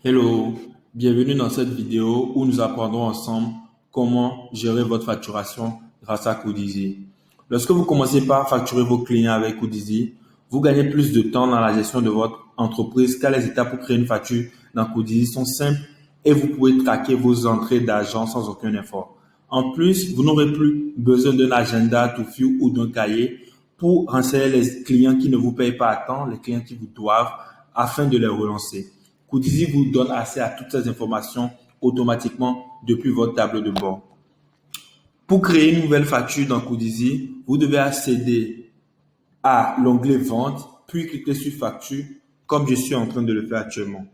Hello, bienvenue dans cette vidéo où nous apprendrons ensemble comment gérer votre facturation grâce à Coodizy. Lorsque vous commencez par facturer vos clients avec Coodizy, vous gagnez plus de temps dans la gestion de votre entreprise car les étapes pour créer une facture dans Coodizy sont simples et vous pouvez traquer vos entrées d'argent sans aucun effort. En plus, vous n'aurez plus besoin d'un agenda to-do ou d'un cahier pour renseigner les clients qui ne vous payent pas à temps, les clients qui vous doivent, afin de les relancer. Coodizy vous donne accès à toutes ces informations automatiquement depuis votre tableau de bord. Pour créer une nouvelle facture dans Coodizy, vous devez accéder à l'onglet Vente, puis cliquer sur Facture, comme je suis en train de le faire actuellement.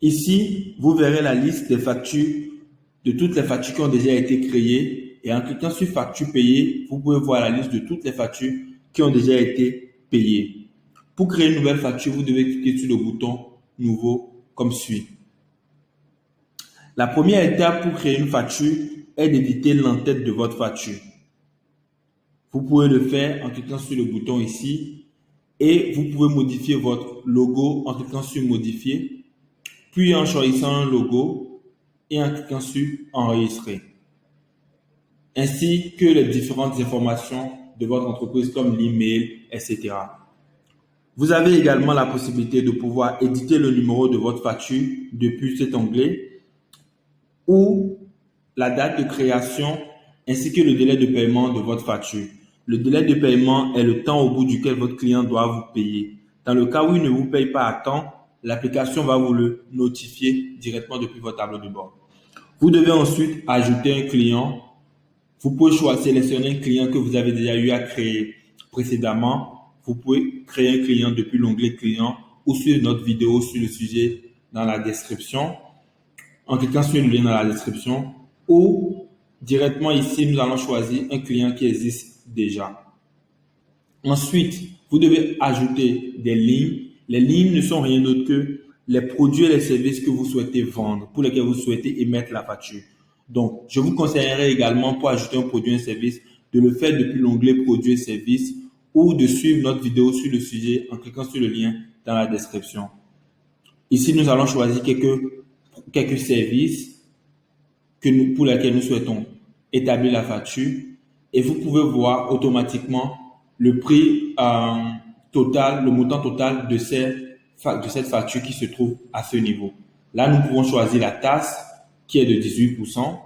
Ici, vous verrez la liste des factures, de toutes les factures qui ont déjà été créées. Et en cliquant sur Facture payée, vous pouvez voir la liste de toutes les factures qui ont déjà été payées. Pour créer une nouvelle facture, vous devez cliquer sur le bouton Nouveau comme suit. La première étape pour créer une facture est d'éditer l'entête de votre facture. Vous pouvez le faire en cliquant sur le bouton ici et vous pouvez modifier votre logo en cliquant sur Modifier, puis en choisissant un logo et en cliquant sur Enregistrer, ainsi que les différentes informations de votre entreprise comme l'email, etc. Vous avez également la possibilité de pouvoir éditer le numéro de votre facture depuis cet onglet ou la date de création ainsi que le délai de paiement de votre facture. Le délai de paiement est le temps au bout duquel votre client doit vous payer. Dans le cas où il ne vous paye pas à temps, l'application va vous le notifier directement depuis votre tableau de bord. Vous devez ensuite ajouter un client. Vous pouvez sélectionner un client que vous avez déjà eu à créer précédemment. Vous pouvez créer un client depuis l'onglet client ou sur notre vidéo sur le sujet dans la description, en cliquant sur le lien dans la description, ou directement ici, nous allons choisir un client qui existe déjà. Ensuite, vous devez ajouter des lignes. Les lignes ne sont rien d'autre que les produits et les services que vous souhaitez vendre, pour lesquels vous souhaitez émettre la facture. Donc, je vous conseillerais également pour ajouter un produit et un service de le faire depuis l'onglet produits et services ou de suivre notre vidéo sur le sujet en cliquant sur le lien dans la description. Ici, nous allons choisir quelques services pour lesquels nous souhaitons établir la facture et vous pouvez voir automatiquement le prix total, le montant total de cette facture qui se trouve à ce niveau. Là, nous pouvons choisir la taxe qui est de 18%,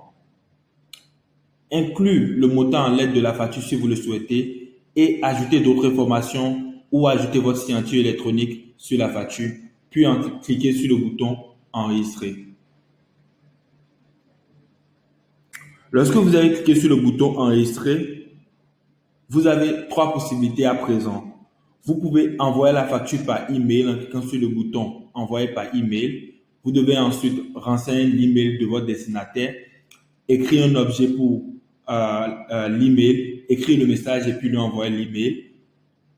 inclure le montant en lettres de la facture si vous le souhaitez et ajouter d'autres informations ou ajouter votre signature électronique sur la facture, puis cliquer sur le bouton Enregistrer. Lorsque vous avez cliqué sur le bouton Enregistrer, vous avez trois possibilités à présent. Vous pouvez envoyer la facture par email en cliquant sur le bouton Envoyer par email. Vous devez ensuite renseigner l'email de votre destinataire, écrire un objet pour l'email, écrire le message et puis lui envoyer l'email.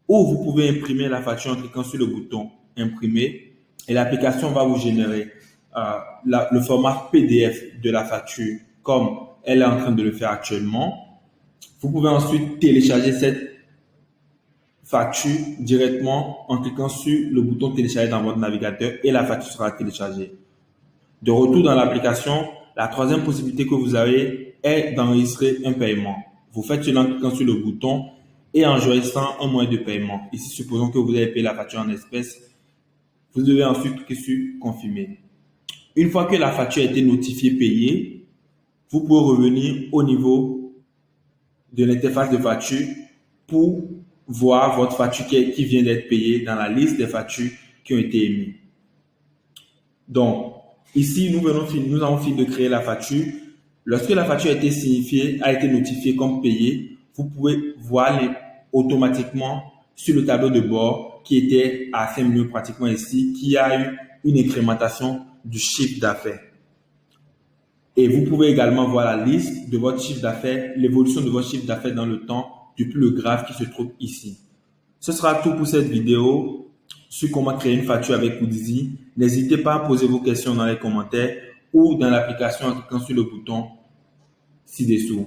Ou vous pouvez imprimer la facture en cliquant sur le bouton Imprimer et l'application va vous générer le format PDF de la facture comme elle est en train de le faire actuellement. Vous pouvez ensuite télécharger cette facture directement en cliquant sur le bouton télécharger dans votre navigateur et la facture sera téléchargée. De retour dans l'application, la troisième possibilité que vous avez est d'enregistrer un paiement. Vous faites cela en cliquant sur le bouton et en choisissant un moyen de paiement. Ici, supposons que vous avez payé la facture en espèces. Vous devez ensuite cliquer sur confirmer. Une fois que la facture a été notifiée payée, vous pouvez revenir au niveau de l'interface de facture pour voir votre facture qui vient d'être payée dans la liste des factures qui ont été émises. Donc, ici, nous avons fini de créer la facture. Lorsque la facture a été notifiée comme payée, vous pouvez voir automatiquement sur le tableau de bord qui était à 5 millions pratiquement ici, qui a eu une incrémentation du chiffre d'affaires. Et vous pouvez également voir la liste de votre chiffre d'affaires, l'évolution de votre chiffre d'affaires dans le temps depuis le graphe qui se trouve ici. Ce sera tout pour cette vidéo sur comment créer une facture avec Coodizy. N'hésitez pas à poser vos questions dans les commentaires ou dans l'application en cliquant sur le bouton ci-dessous.